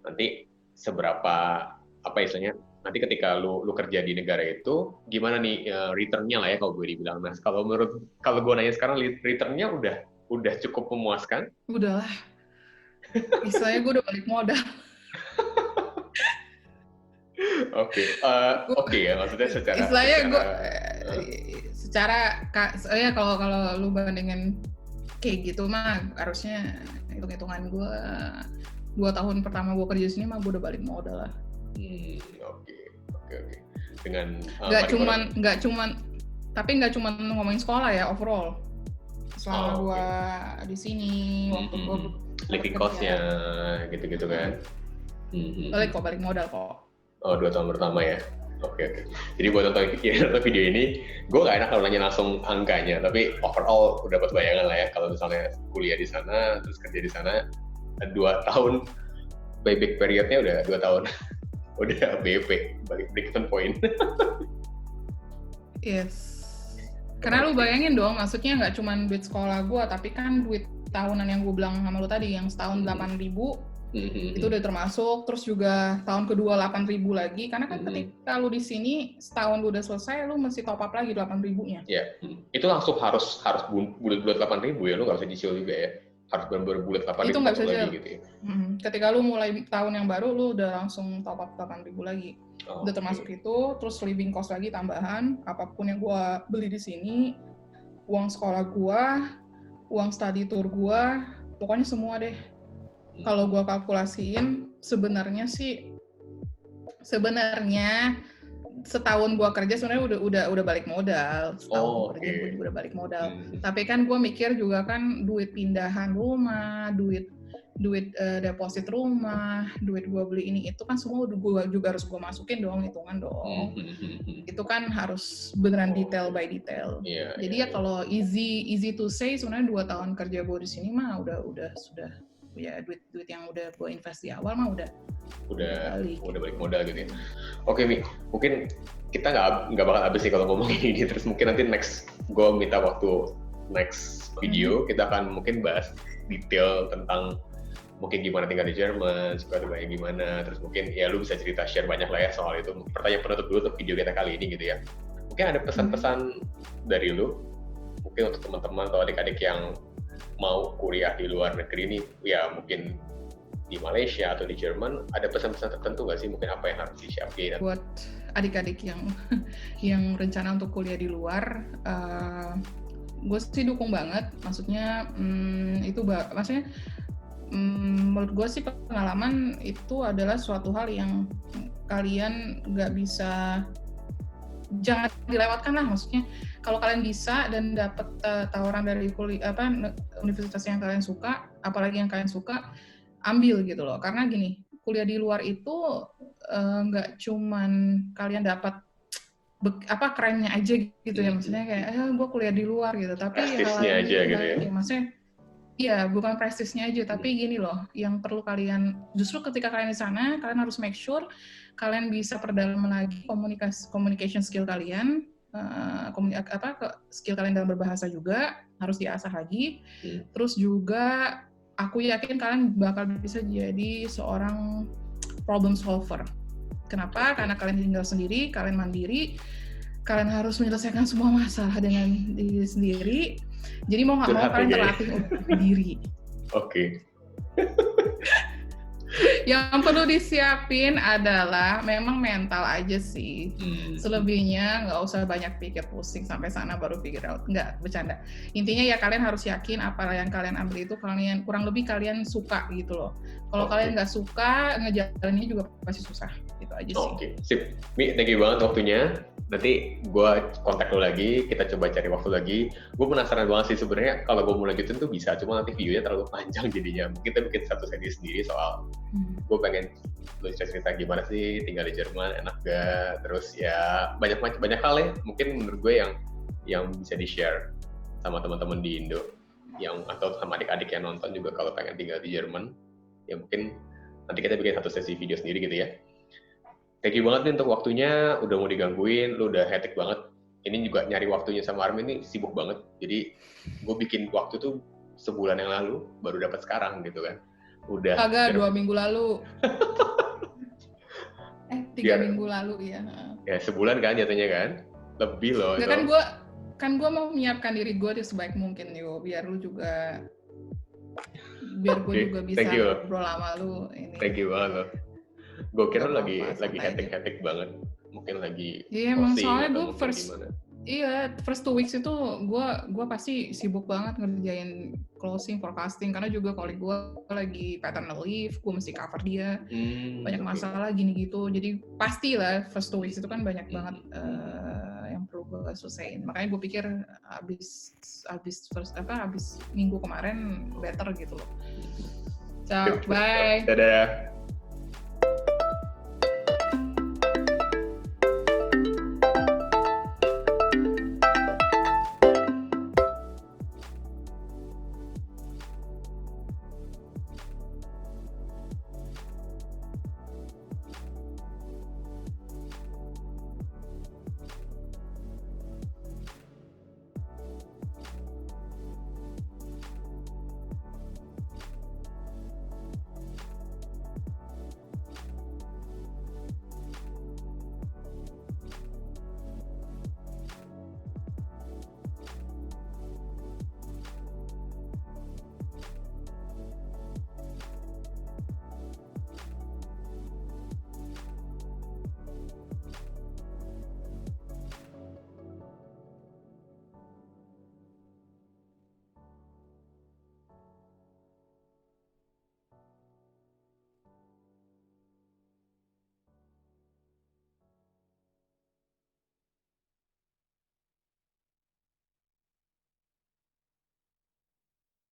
nanti seberapa apa istilahnya? Nanti ketika lu kerja di negara itu gimana nih return-nya lah ya kalau gue dibilang. Nah, kalau gue nanya sekarang returnnya udah cukup memuaskan? Udah lah. Istilahnya gue udah balik modal. Oke ya, maksudnya secara istilahnya gue ya kalau lu bandingin kayak gitu mah harusnya hitung-hitungan gue 2 tahun pertama gue kerja di sini mah gue udah balik modal lah. Oke. Dengan nggak cuman ngomongin sekolah ya, overall. Selama gue di sini waktu gue living cost-nya gitu-gitu kan. Balik modal kok. 2 tahun pertama ya. Oke. Jadi buat nonton video ini, gue nggak enak kalau nanya langsung angkanya, tapi overall udah dapat bayangan lah ya. Kalau misalnya kuliah di sana, terus kerja di sana, 2 tahun payback periodnya udah 2 tahun. Udah BP, balik break-even point. Yes. Karena lu bayangin dong, maksudnya nggak cuma duit sekolah gue, tapi kan duit tahunan yang gue bilang sama lu tadi, yang setahun 8.000, itu udah termasuk, terus juga tahun kedua 8.000 lagi, karena kan ketika lu di sini, setahun lu udah selesai, lu mesti top up lagi 8.000-nya. Iya, itu langsung harus bulat-bulat 8.000 ya, lu nggak usah cicil juga ya. Harus benar-benar bulat 8.000 itu nggak bisa lagi gitu ya. Ketika lu mulai tahun yang baru, lu udah langsung top up 8.000 lagi. Udah termasuk itu, terus living cost lagi tambahan, apapun yang gua beli di sini, uang sekolah gua, uang study tour gua, pokoknya semua deh. Kalau gua kalkulasiin, sebenarnya setahun gua kerja sebenarnya udah balik modal. Setahun kerja gua juga udah balik modal. Tapi kan gua mikir juga kan duit pindahan rumah, duit deposit rumah, duit gue beli ini itu kan semua gue juga harus gue masukin dong, hitungan dong. Itu kan harus beneran detail by detail. Jadi ya kalau easy to say, sebenarnya 2 tahun kerja gue di sini mah udah sudah ya duit yang udah gue invest di awal mah udah balik modal gitu ya. Oke Mi, mungkin kita nggak bakal habis sih kalau ngomongin ini, terus mungkin nanti gue minta waktu next video kita akan mungkin bahas detail tentang mungkin gimana tinggal di Jerman, suka dukanya gimana, terus mungkin ya lu bisa cerita share banyak lah ya soal itu. Pertanyaan penutup dulu untuk video kita kali ini gitu ya. Mungkin ada pesan-pesan dari lu, mungkin untuk teman-teman atau adik-adik yang mau kuliah di luar negeri ini, ya mungkin di Malaysia atau di Jerman, ada pesan-pesan tertentu nggak sih? Mungkin apa yang harus disiapin? Buat adik-adik yang rencana untuk kuliah di luar, gue sih dukung banget. Maksudnya menurut gue sih pengalaman itu adalah suatu hal yang kalian nggak bisa, jangan dilewatkan lah. Maksudnya kalau kalian bisa dan dapat tawaran dari universitas yang kalian suka, apalagi yang kalian suka, ambil gitu loh. Karena gini, kuliah di luar itu nggak cuman kalian dapat kerennya aja gitu ya, maksudnya kayak gue kuliah di luar gitu, tapi prestisnya aja gitu ya. Maksudnya iya, bukan prestisnya aja, tapi gini loh, yang perlu kalian, justru ketika kalian di sana, kalian harus make sure kalian bisa perdalam lagi communication skill kalian, skill kalian dalam berbahasa juga harus diasah lagi. Terus juga aku yakin kalian bakal bisa jadi seorang problem solver. Kenapa? Karena kalian tinggal sendiri, kalian mandiri, kalian harus menyelesaikan semua masalah dengan diri sendiri. Jadi mau nggak mau kalian terlatih untuk diri. Oke. Yang perlu disiapin adalah memang mental aja sih. Selebihnya nggak usah banyak pikir pusing sampai sana baru figure out. Nggak, bercanda. Intinya ya kalian harus yakin apa yang kalian ambil itu kalian kurang lebih kalian suka gitu loh. Kalau kalian nggak suka, ngejalaninnya juga pasti susah. Gitu aja sih. Oke, sip. Mi, thank you banget waktunya. Nanti gue kontak lo lagi, kita coba cari waktu lagi. Gue penasaran banget sih sebenarnya kalau gue mau lanjutin tuh bisa, cuma nanti videonya terlalu panjang jadinya. Mungkin kita bikin satu sesi sendiri soal gue pengen lo cerita gimana sih tinggal di Jerman, enak gak? Terus ya banyak hal ya. Mungkin menurut gue yang bisa di share sama teman-teman di Indo, atau sama adik-adik yang nonton juga kalau pengen tinggal di Jerman. Ya mungkin nanti kita bikin satu sesi video sendiri gitu ya. Thank you banget nih untuk waktunya, udah mau digangguin, lu udah hectic banget. Ini juga nyari waktunya sama Armin nih sibuk banget. Jadi gue bikin waktu tuh sebulan yang lalu, baru dapat sekarang gitu kan. Udah. Agak 2 minggu lalu. 3 minggu lalu ya. Ya sebulan kan jatuhnya kan, lebih loh. Nggak, kan gue mau menyiapkan diri gue sebaik mungkin yo, biar gue juga bisa ngobrol sama lu. Ini. Thank you banget loh. Gue kira lagi hectic banget, mungkin lagi. Iya emang soalnya gue first 2 weeks itu gue pasti sibuk banget ngerjain closing, forecasting, karena juga colleague gue lagi paternal leave, gue mesti cover dia, banyak masalah gini gitu, jadi pasti lah first 2 weeks itu kan banyak banget yang perlu gue selesaiin. Makanya gue pikir abis minggu kemarin better gitu loh. So, bye. Dadah.